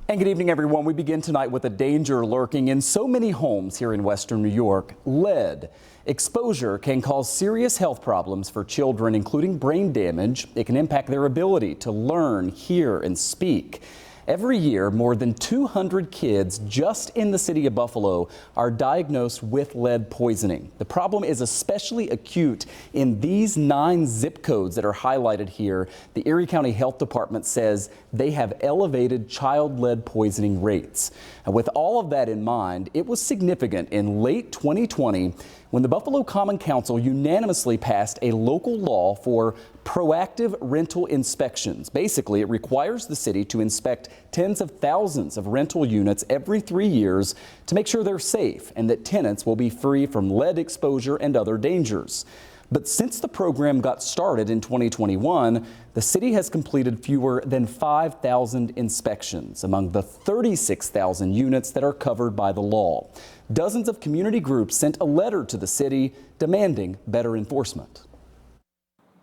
And good evening, everyone. We begin tonight with a danger lurking in so many homes here in Western New York: lead. Exposure can cause serious health problems for children, including brain damage. It can impact their ability to learn, hear, and speak. Every year, more than 200 kids just in the city of Buffalo are diagnosed with lead poisoning. The problem is especially acute in these 9 zip codes that are highlighted here. The Erie County Health Department says they have elevated child lead poisoning rates. And with all of that in mind, it was significant in late 2020 when the Buffalo Common Council unanimously passed a local law for proactive rental inspections. Basically, it requires the city to inspect tens of thousands of rental units every 3 years to make sure they're safe and that tenants will be free from lead exposure and other dangers. But since the program got started in 2021, the city has completed fewer than 5,000 inspections among the 36,000 units that are covered by the law. Dozens of community groups sent a letter to the city demanding better enforcement.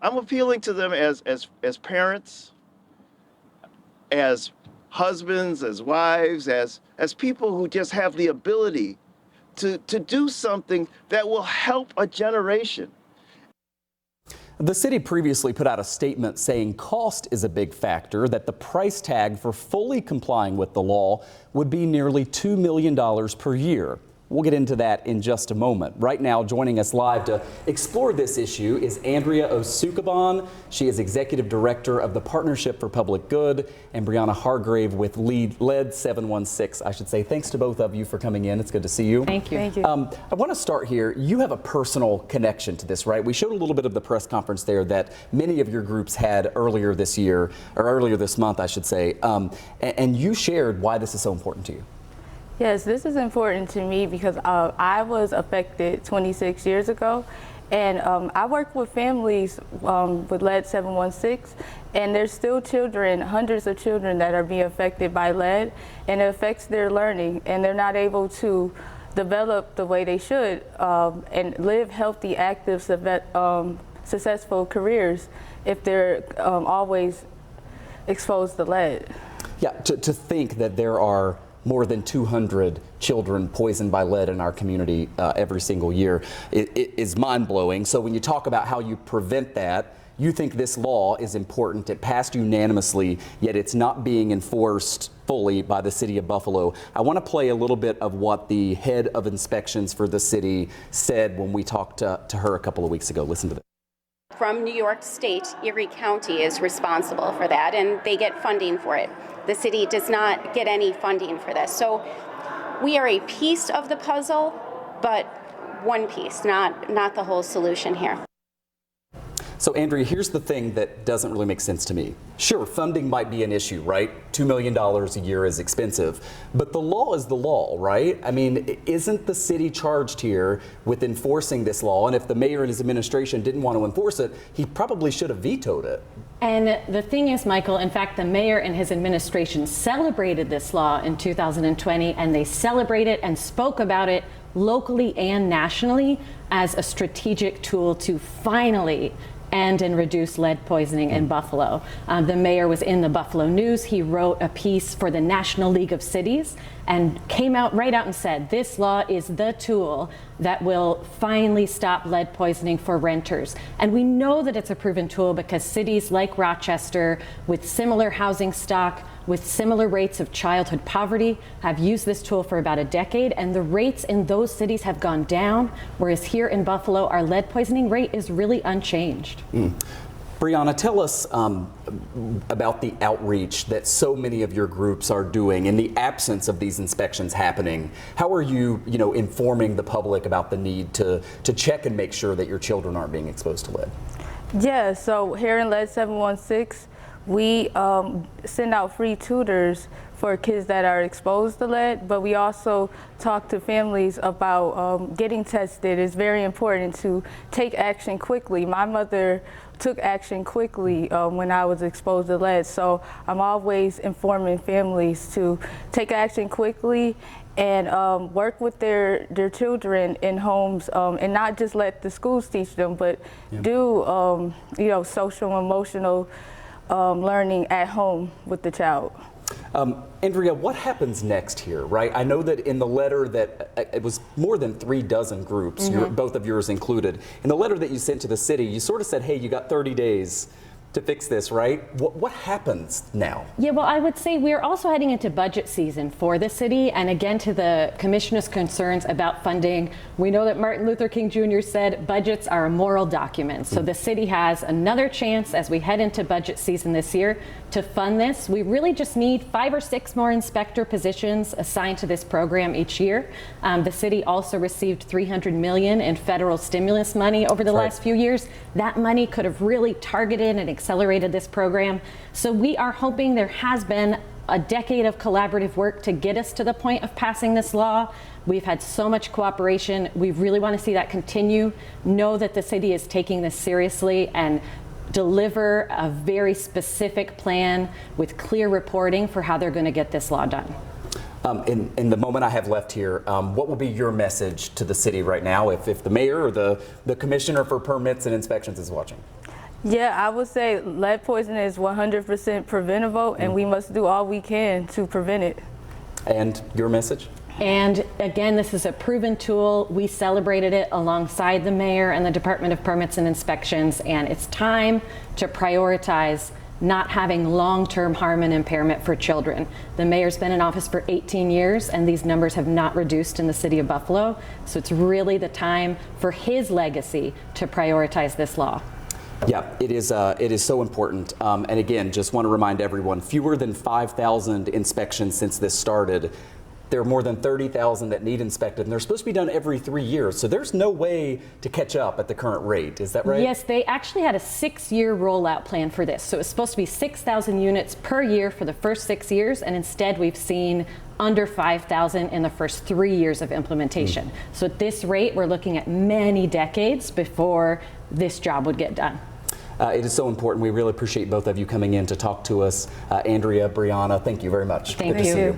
I'm appealing to them as parents, as husbands, as wives, as people who just have the ability to do something that will help a generation. The city previously put out a statement saying cost is a big factor, that the price tag for fully complying with the law would be nearly $2 million per year. We'll get into that in just a moment. Right now, joining us live to explore this issue is Andrea Osukaban. She is Executive Director of the Partnership for Public Good, and Brianna Hargrave with LED 716. I should say thanks to both of you for coming in. It's good to see you. Thank you. Thank you. I want to start here. You have a personal connection to this, right? We showed a little bit of the press conference there that many of your groups had earlier this year, or earlier this month, I should say, and you shared why this is so important to you. Yes, this is important to me because I was affected 26 years ago, and I work with families with LED 716, and there's still children, hundreds of children that are being affected by lead, and it affects their learning, and they're not able to develop the way they should and live healthy, active, successful careers if they're always exposed to lead. Yeah, to think that there are more than 200 children poisoned by lead in our community every single year it is mind-blowing. So when you talk about how you prevent that, you think this law is important. It passed unanimously, yet it's not being enforced fully by the city of Buffalo. I want to play a little bit of what the head of inspections for the city said when we talked to her a couple of weeks ago. Listen to this. From New York State, Erie County is responsible for that, and they get funding for it. The city does not get any funding for this. So we are a piece of the puzzle, but one piece, not the whole solution here. So Andrea, here's the thing that doesn't really make sense to me. Sure, funding might be an issue, right? $2 million a year is expensive, but the law is the law, right? I mean, isn't the city charged here with enforcing this law? And if the mayor and his administration didn't want to enforce it, he probably should have vetoed it. And the thing is, Michael, in fact, the mayor and his administration celebrated this law in 2020, and they celebrated and spoke about it locally and nationally as a strategic tool to finally end and reduce lead poisoning in Buffalo. The mayor was in the Buffalo News. He wrote a piece for the National League of Cities and came out right out and said, this law is the tool that will finally stop lead poisoning for renters. And we know that it's a proven tool because cities like Rochester, with similar housing stock, with similar rates of childhood poverty, have used this tool for about a decade, and the rates in those cities have gone down, whereas here in Buffalo, our lead poisoning rate is really unchanged. Brianna, tell us about the outreach that so many of your groups are doing in the absence of these inspections happening. How are you, informing the public about the need to check and make sure that your children aren't being exposed to lead? Yeah, so here in LED 716, we send out free tutors for kids that are exposed to lead, but we also talk to families about getting tested. It's very important to take action quickly. My mother took action quickly when I was exposed to lead, so I'm always informing families to take action quickly and work with their children in homes and not just let the schools teach them, but do social, emotional learning at home with the child. Andrea, what happens next here, right? I know that in the letter that it was more than 36 groups, both of yours included. In the letter that you sent to the city, you sort of said, hey, you got 30 days to fix this, right? What happens now? Yeah, well, I would say we're also heading into budget season for the city. And again, to the commissioner's concerns about funding, we know that Martin Luther King Jr. said budgets are a moral document. So the city has another chance as we head into budget season this year to fund this. We really just need 5 or 6 more inspector positions assigned to this program each year. The city also received $300 million in federal stimulus money over the last few years. That money could have really targeted and accelerated this program. So we are hoping there has been a decade of collaborative work to get us to the point of passing this law. We've had so much cooperation. We really want to see that continue. Know that the city is taking this seriously and deliver a very specific plan with clear reporting for how they're going to get this law done. In the moment I have left here, what will be your message to the city right now if the mayor or the commissioner for permits and inspections is watching? Yeah, I would say lead poisoning is 100% preventable, and we must do all we can to prevent it. And your message? And again, this is a proven tool. We celebrated it alongside the mayor and the Department of Permits and Inspections, and it's time to prioritize not having long-term harm and impairment for children. The mayor's been in office for 18 years, and these numbers have not reduced in the city of Buffalo. So it's really the time for his legacy to prioritize this law. Yeah, it is so important. And again, just want to remind everyone, fewer than 5,000 inspections since this started. There are more than 30,000 that need inspected, and they're supposed to be done every 3 years. So there's no way to catch up at the current rate. Is that right? Yes, they actually had a 6-year rollout plan for this. So it's supposed to be 6,000 units per year for the first 6 years, and instead we've seen under 5,000 in the first 3 years of implementation. So at this rate, we're looking at many decades before this job would get done. It is so important. We really appreciate both of you coming in to talk to us. Andrea, Brianna, thank you very much. Thank Good to you. see you.